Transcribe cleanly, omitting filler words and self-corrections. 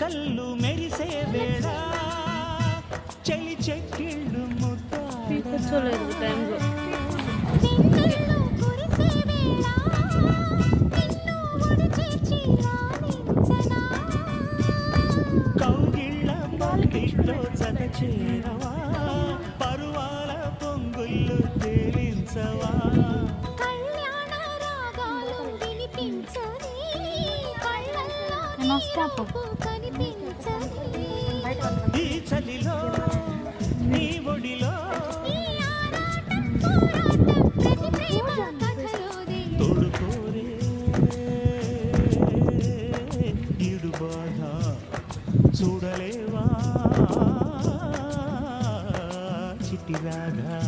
కళ్ళు మెరిసే వేళ చలి చెక్కిళ్ళు కూర్చోలేదు టైంలో కౌగిళ్ళ బాలిట్లో జత చేరవా పరువాల పొంగుళ్ళు తేలించవా ఈ చలిలో నీ ఒడిలో తోడుకోరే ఈడు బాధ చూడలేవా చిట్టి రాధా